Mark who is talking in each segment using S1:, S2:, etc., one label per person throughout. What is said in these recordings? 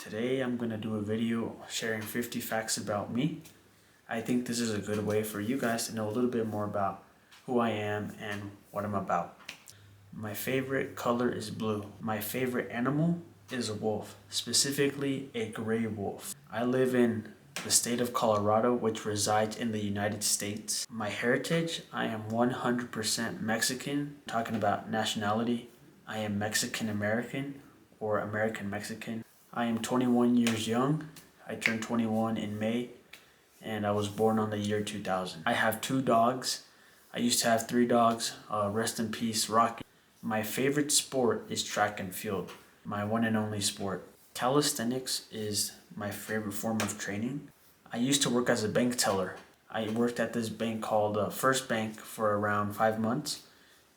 S1: Today I'm going to do a video sharing 50 facts about me. I think this is a good way for you guys to know a little bit more about who I am and what I'm about. My favorite color is blue. My favorite animal is a wolf, specifically a gray wolf. I live in the state of Colorado, which resides in the United States. My heritage, I am 100% Mexican. Talking about nationality, I am Mexican American or American Mexican. I am 21 years young. I turned 21 in May, and I was born on the year 2000. I have 2 dogs. I used to have 3 dogs. Rest in peace, Rocky. My favorite sport is track and field, my one and only sport. Calisthenics is my favorite form of training. I used to work as a bank teller. I worked at this bank called First Bank for around 5 months,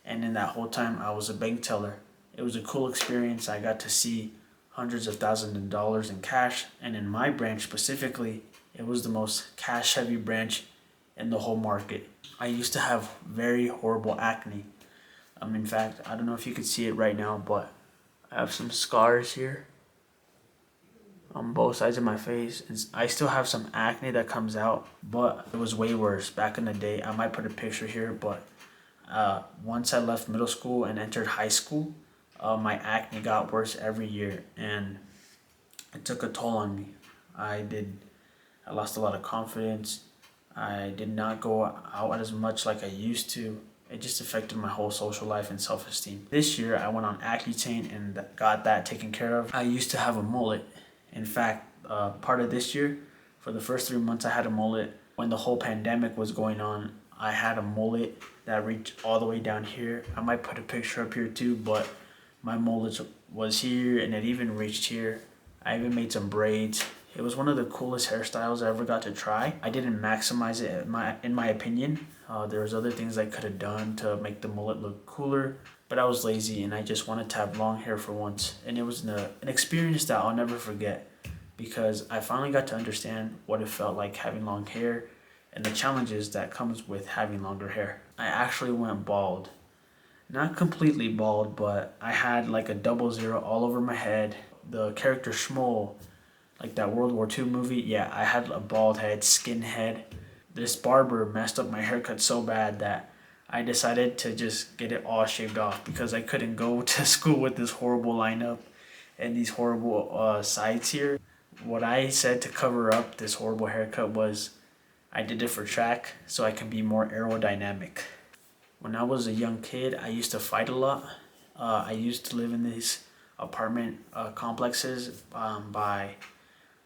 S1: and in that whole time I was a bank teller. It was a cool experience. I got to see hundreds of thousands of dollars in cash, and in my branch specifically, it was the most cash heavy branch in the whole market. I used to have very horrible acne. In fact, I don't know if you can see it right now, but I have some scars here on both sides of my face. I still have some acne that comes out, but it was way worse back in the day. I might put a picture here, but once I left middle school and entered high school, my acne got worse every year, and it took a toll on me. I lost a lot of confidence. I did not go out as much like I used to. It just affected my whole social life and self-esteem. This year, I went on Accutane and got that taken care of. I used to have a mullet. In fact, part of this year, for the first 3 months, I had a mullet. When the whole pandemic was going on, I had a mullet that reached all the way down here. I might put a picture up here too, but my mullet was here and it even reached here. I even made some braids. It was one of the coolest hairstyles I ever got to try. I didn't maximize it in my opinion. There was other things I could have done to make the mullet look cooler, but I was lazy and I just wanted to have long hair for once. And it was an experience that I'll never forget, because I finally got to understand what it felt like having long hair and the challenges that comes with having longer hair. I actually went bald. Not completely bald, but I had like a 00 all over my head. The character Schmoll, like that World War II movie, yeah, I had a bald head, skin head. This barber messed up my haircut so bad that I decided to just get it all shaved off, because I couldn't go to school with this horrible lineup and these horrible sides here. What I said to cover up this horrible haircut was I did it for track so I can be more aerodynamic. When I was a young kid, I used to fight a lot. I used to live in these apartment complexes by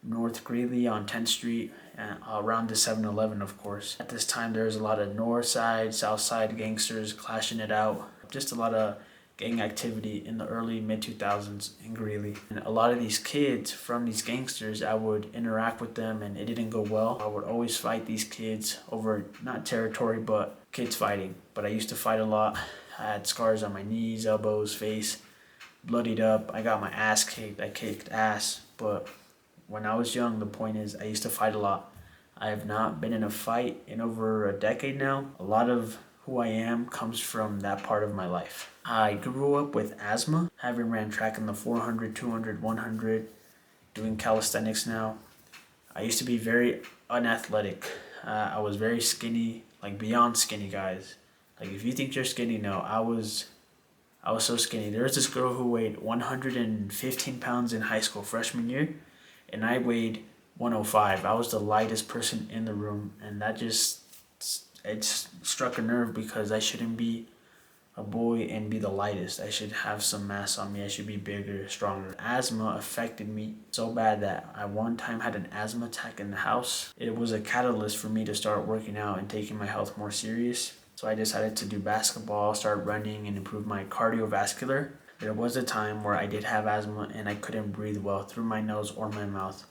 S1: North Greeley on 10th Street, and around the 7-Eleven, of course. At this time, there was a lot of North Side, South Side gangsters clashing it out. Just a lot of gang activity in the early mid-2000s in Greeley. And a lot of these kids from these gangsters, I would interact with them and it didn't go well. I would always fight these kids over not territory, but kids fighting. But I used to fight a lot. I had scars on my knees, elbows, face, bloodied up. I got my ass kicked. I kicked ass. But when I was young, the point is I used to fight a lot. I have not been in a fight in over a decade now. A lot of who I am comes from that part of my life. I grew up with asthma, having ran track in the 400, 200, 100, doing calisthenics now. I used to be very unathletic. I was very skinny, like beyond skinny, guys. Like if you think you're skinny, no, I was so skinny. There was this girl who weighed 115 pounds in high school freshman year, and I weighed 105. I was the lightest person in the room, and that just, it struck a nerve, because I shouldn't be a boy and be the lightest. I should have some mass on me. I should be bigger, stronger. Asthma affected me so bad that I one time had an asthma attack in the house. It was a catalyst for me to start working out and taking my health more serious. So I decided to do basketball, start running, and improve my cardiovascular. There was a time where I did have asthma and I couldn't breathe well through my nose or my mouth.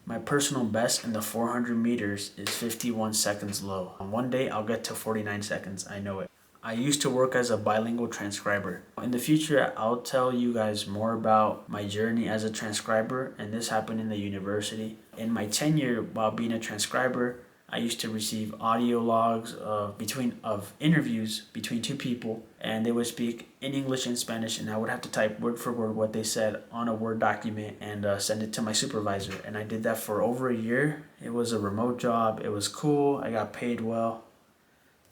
S1: My personal best in the 400 meters is 51 seconds low. One day I'll get to 49 seconds, I know it. I used to work as a bilingual transcriber. In the future, I'll tell you guys more about my journey as a transcriber, and this happened in the university. In my tenure while being a transcriber, I used to receive audio logs of interviews between two people, and they would speak in English and Spanish, and I would have to type word for word what they said on a Word document and send it to my supervisor. And I did that for over a year. It was a remote job. It was cool. I got paid well.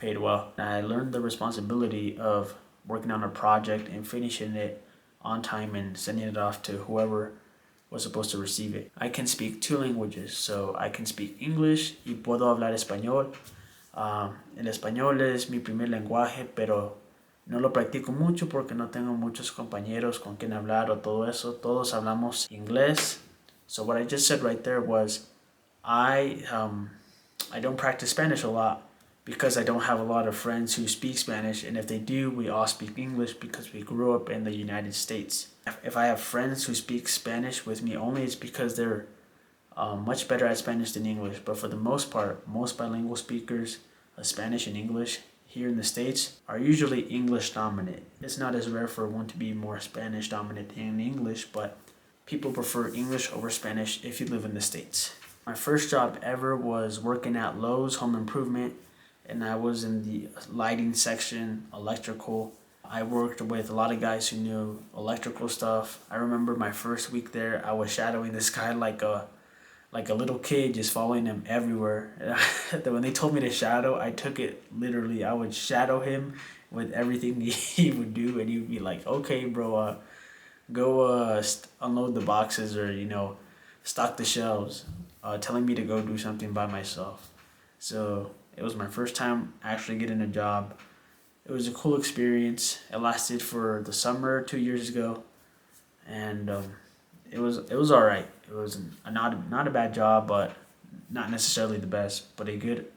S1: And I learned the responsibility of working on a project and finishing it on time and sending it off to whoever was supposed to receive it. I can speak two languages, so I can speak English y puedo hablar español. El español es mi primer lenguaje, pero no lo practico mucho porque no tengo muchos compañeros con quien hablar o todo eso. Todos hablamos inglés. So what I just said right there was I don't practice Spanish a lot because I don't have a lot of friends who speak Spanish, and if they do, we all speak English because we grew up in the United States. If I have friends who speak Spanish with me only, it's because they're much better at Spanish than English. But for the most part, most bilingual speakers of Spanish and English here in the States are usually English dominant. It's not as rare for one to be more Spanish dominant than English, but people prefer English over Spanish if you live in the States. My first job ever was working at Lowe's Home Improvement, and I was in the lighting section, electrical. I worked with a lot of guys who knew electrical stuff. I remember my first week there, I was shadowing this guy like a little kid, just following him everywhere. When they told me to shadow, I took it literally. I would shadow him with everything he would do, and he would be like, "Okay, bro, go unload the boxes or stock the shelves," telling me to go do something by myself. So it was my first time actually getting a job. It was a cool experience. It lasted for the summer 2 years ago, and it was all right. It was not a bad job, but not necessarily the best, but a good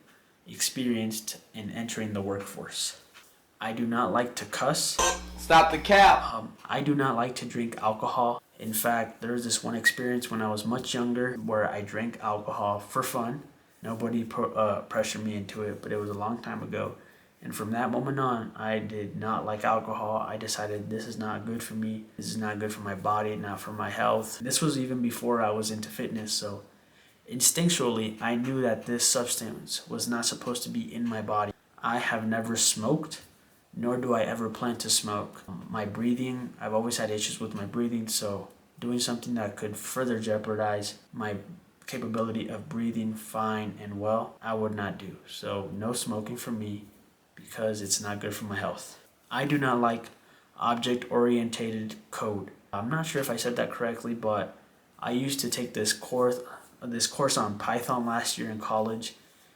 S1: experience in entering the workforce. I do not like to cuss.
S2: Stop the cap.
S1: I do not like to drink alcohol. In fact, there was this one experience when I was much younger where I drank alcohol for fun. Nobody pressured me into it, but it was a long time ago. And from that moment on, I did not like alcohol. I decided this is not good for me. This is not good for my body, not for my health. This was even before I was into fitness, so instinctually, I knew that this substance was not supposed to be in my body. I have never smoked, nor do I ever plan to smoke. My breathing, I've always had issues with my breathing, so doing something that could further jeopardize my capability of breathing fine and well, I would not do. So no smoking for me because it's not good for my health. I do not like object-oriented code. I'm not sure if I said that correctly, but I used to take this course on Python last year in college,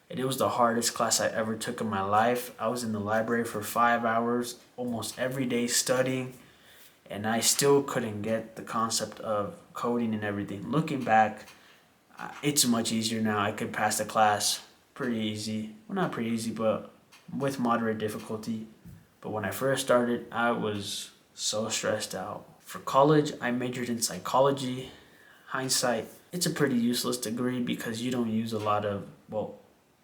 S1: and it was the hardest class I ever took in my life. I was in the library for 5 hours almost every day studying, and I still couldn't get the concept of coding and everything. Looking back, it's much easier now. I could pass the class pretty easy. Well, not pretty easy, but with moderate difficulty. But when I first started, I was so stressed out. For college, I majored in psychology. Hindsight, it's a pretty useless degree because you don't use a lot of, well,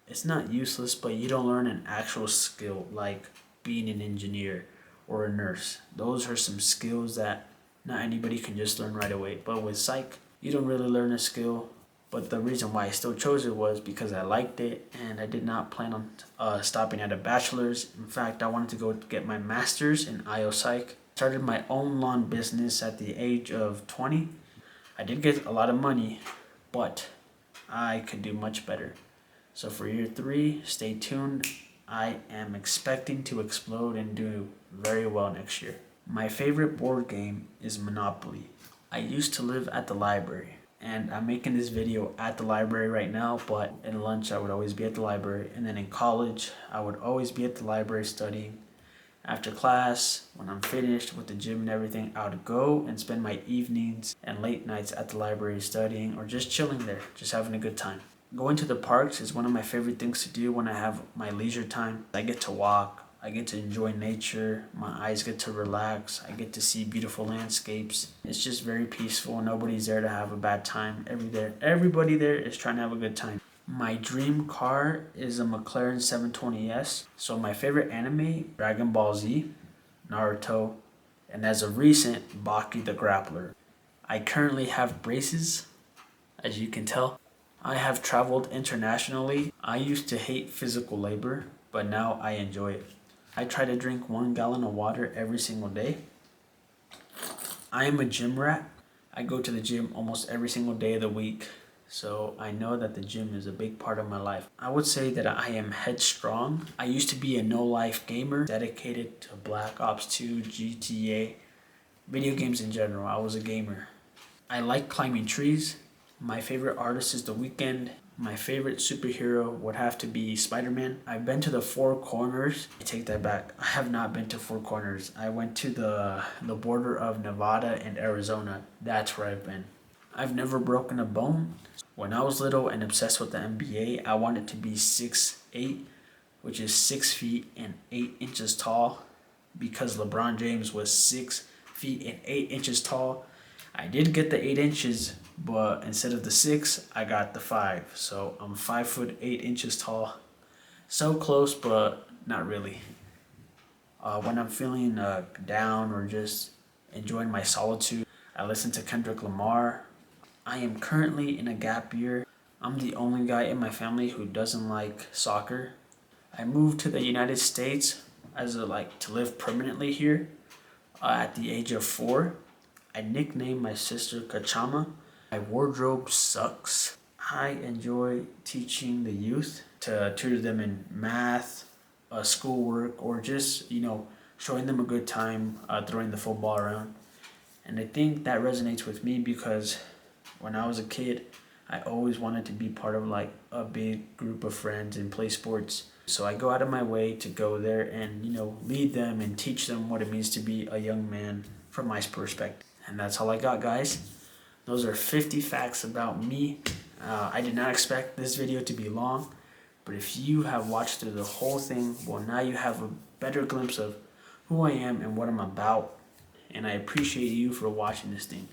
S1: it's not useless, but you don't learn an actual skill like being an engineer or a nurse. Those are some skills that not anybody can just learn right away. But with psych, you don't really learn a skill. But the reason why I still chose it was because I liked it, and I did not plan on stopping at a bachelor's. In fact, I wanted to go get my master's in IO Psych. Started my own lawn business at the age of 20. I did get a lot of money, but I could do much better. So for year 3, stay tuned. I am expecting to explode and do very well next year. My favorite board game is Monopoly. I used to live at the library, and I'm making this video at the library right now, but in lunch I would always be at the library, and then in college I would always be at the library studying. After class, when I'm finished with the gym and everything, I would go and spend my evenings and late nights at the library studying or just chilling there, just having a good time. Going to the parks is one of my favorite things to do when I have my leisure time. I get to walk, I get to enjoy nature, my eyes get to relax, I get to see beautiful landscapes. It's just very peaceful. Nobody's there to have a bad time. Everybody there is trying to have a good time. My dream car is a McLaren 720S. So my favorite anime, Dragon Ball Z, Naruto, and as of recent, Baki the Grappler. I currently have braces, as you can tell. I have traveled internationally. I used to hate physical labor, but now I enjoy it. I try to drink 1 gallon of water every single day. I am a gym rat. I go to the gym almost every single day of the week, so I know that the gym is a big part of my life. I would say that I am headstrong. I used to be a no-life gamer, dedicated to Black Ops 2, GTA, video games in general. I was a gamer. I like climbing trees. My favorite artist is The Weeknd. My favorite superhero would have to be Spider-Man. I've been to the Four Corners. I take that back. I have not been to Four Corners. I went to the border of Nevada and Arizona. That's where I've been. I've never broken a bone. When I was little and obsessed with the NBA, I wanted to be 6'8", which is 6 feet and 8 inches tall, because LeBron James was 6 feet and 8 inches tall. I did get the 8 inches, but instead of the 6, I got the 5. So I'm 5 foot 8 inches tall. So close, but not really. When I'm feeling down or just enjoying my solitude, I listen to Kendrick Lamar. I am currently in a gap year. I'm the only guy in my family who doesn't like soccer. I moved to the United States to live permanently here at the age of 4. I nicknamed my sister Kachama. My wardrobe sucks. I enjoy teaching the youth, to tutor them in math, schoolwork, or just, showing them a good time, throwing the football around. And I think that resonates with me because when I was a kid, I always wanted to be part of like a big group of friends and play sports. So I go out of my way to go there and, lead them and teach them what it means to be a young man from my perspective. And that's all I got, guys. Those are 50 facts about me. I did not expect this video to be long, but if you have watched through the whole thing, well, now you have a better glimpse of who I am and what I'm about. And I appreciate you for watching this thing.